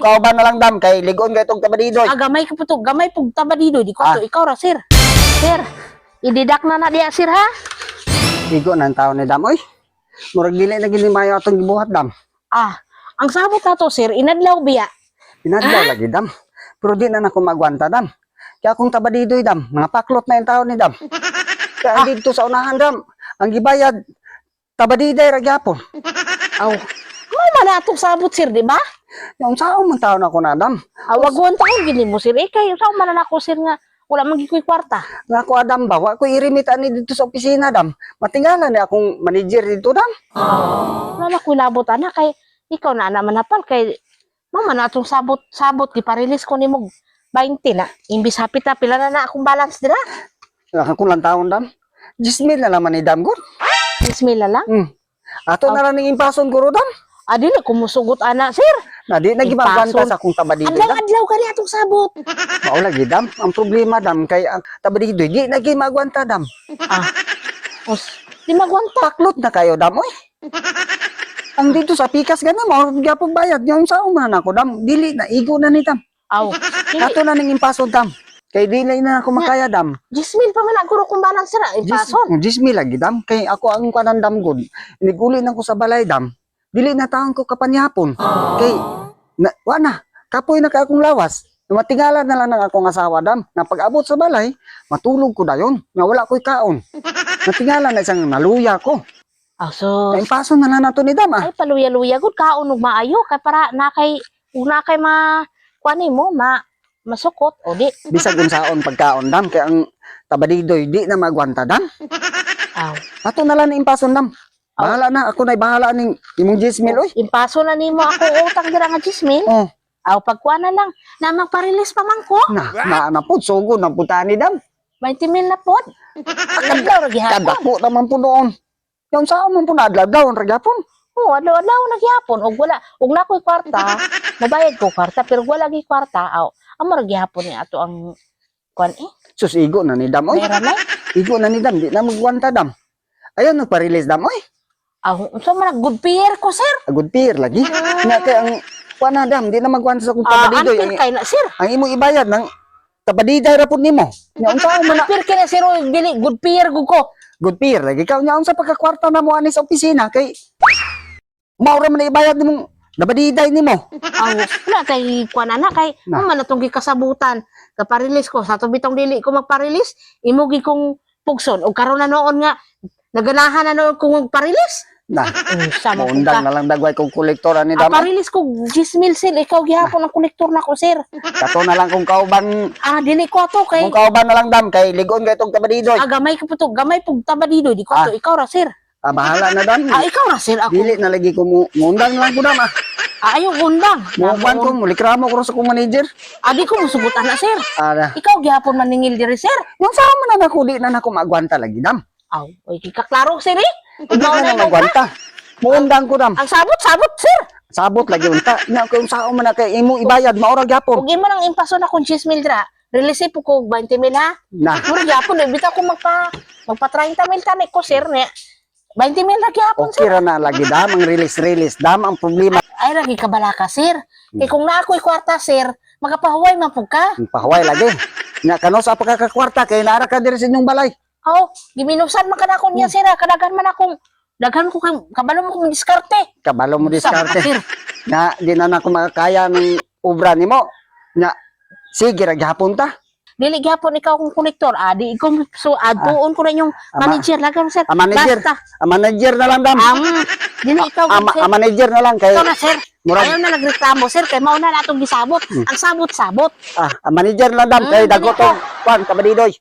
Kauban na lang dam kay ligon kay tong tabadidoy. Gamay ka po to, gamay pug tabadido di ko to ikaw ra sir. Sir, ididak na diya sir ha. Ligo nang taon ni dam oy. Murag dili na gini mayo atong gibuhat dam. Ang sabot na to sir, inadlaw biya. Pinadlaw lagi dam. Pero di na nako magwanta dam. Kaya akong tabadidoy dam, mga paklot na yung taon ni dam. Kaya dito sa unahan dam, ang gibayad tabadiday ra gyapon. Aw. Mo man atong sabot sir, di ba? Yung saan man taon ako na dam. Wag taon gini mo sir. Kay sa man na ako sir nga wala man gikoy kwarta. Nga ko adam ba, wa ko irimita ni dito sa opisina dam. Matingala ni akong manager dito dam. Wala ko labot ana kay ikaw na manapal kay mama na atong sabot gipa-release ko nimo 20 na. Imbis hapit na pila na akong balance dira. Ako lang taon dam. 10,000 na naman ni dam gud. 10,000 lang. Ato na lang ning impason guro dam. Dili ko musugot ana sir. Na di na gibagwanta sa akong tabadidoy dam. Adlaw kani atong sabot. Mao lagi dam. Ang problema dam kay ang tabadidoy di na magwanta dam. Di magwanta. Paklot na kayo dam oy. Ang dito sa pikas gani mao gyapon bayad yung sa man ako dam. Dili na igo na ni dam. Ato na ning impason dam. Kay dili na ako makaya dam. 10,000 pa man aguro kung balance sir impason. 10,000 lagi dam. Kay ako ang kanandam gud. Iniguli na ko sa balay dam. Dili na taon ko kapanyapon. Kay wala kapoy na kay akong lawas. Matingala na lang ng akong asawa dam. Na pag-abot sa balay, matulog ko dayon. Nga wala ko'y kaon. Natingala na isang naluya ko. So Kay paso na lang nato ni dam ay paluya-luya gud kaon ug maayo kay para na kay kuani mo masukot o di. Bisag unsaon pagkaon dam. Kay ang tabadidoy di na magwanta dam. Ato na lang ni impason dam. Bahala na, ako na'y bahala ning imong 10,000 oy. Impaso na nimo ako utang dira nga 10,000. Pagkuha na lang na magpa-release pa man ko. Na po, sugo na putani dam. 20,000 na pod. Adlaw ra gihapon. Kadako naman po noon. Yung saan man po na adlaw ra gyapon. Adlaw na gihapon og wala og na ko'y kwarta, nabayad ko kwarta pero wala gi kwarta. Amo ra gihapon ni ato ang kuan Sus igo na ni dam oy. Igo na ni dam, di na magwanta dam. Ayun nagpa-release dam oy. So man good pair ko sir. Good pair lagi. Nga kay ang kuan na dam, di na magwanta sa kung tabadidoy. Kay na sir. Ang imong ibayad ng tabadiday ra pud nimo. Nya unsa man na pair kay na sir dili good pair gud ko. good pair lagi. Ikaw nya unsa pagkakwarta na mo ani sa opisina kay mao ra man ibayad nimong tabadiday nimo. Wala kay kuan na kay man na tong gikasabutan. Kaparilis ko sa tubitong dili ko magparilis, imo gi kong pugson og karon na noon nga naganahan na noon kung magparilis. Maundang na lang dagway kong kolektor ani dam. Parilis ko 10,000 sir, ikaw gihapon ang kolektor na ko sir. Kato na lang kung kauban. Dili ko ato kay. Kung kauban na lang dam kay ligon kay tong tabadidoy. Gamay ka po to, gamay pug tabadidoy di ko to, ikaw ra sir. Bahala na dam. Ikaw ra sir ako. Dili na lagi ko muundang lang ko dam Ayaw undang. Muundang ko, mulikramo ko sa kong manager. Di ko musugutan na sir. Ikaw gihapon maningil diri sir. Yung saan man na nako di na nako magwanta lagi dam. Oy kaklaro sir Di na magwanta. Muundang ko dam. Ang sabot sir. Sabot lagi unta. Nya kung saan man na kay imong ibayad maura gyapon. Ug imo nang impaso na kung 10,000 dira. Release po ko 20,000 ha. Mura gyapon bitaw ko magpa 30,000 tani ko sir ne. 20,000 ra gyapon sir. Okay ra na lagi dam ang release dam ang problema. Ay lagi kabala ka sir. Kay kung na ako'y kwarta sir, magapahuway man pug ka. Pahuway lagi. Nya kano sa pagkakakwarta kay naara ka diri sa inyong balay. Giminusan man kanako niya sir, kadagan man akong daghan ko kabalo mo kung diskarte. Kabalo mo diskarte. Sir. Na di na nako makakaya ng obra nimo. Nya sige ra gyapon ta. Dili gyapon ikaw kung kolektor. Di ko tuon ko na yung manager lagan sir. Manager na lang dam. Dili ikaw sir. Manager na lang kay. Ikaw na sir. Ayaw na nagreklamo sir kay mao na natong gisabot. Ang sabot-sabot. Manager na lang dam kay dago to. Kuan tabadidoy.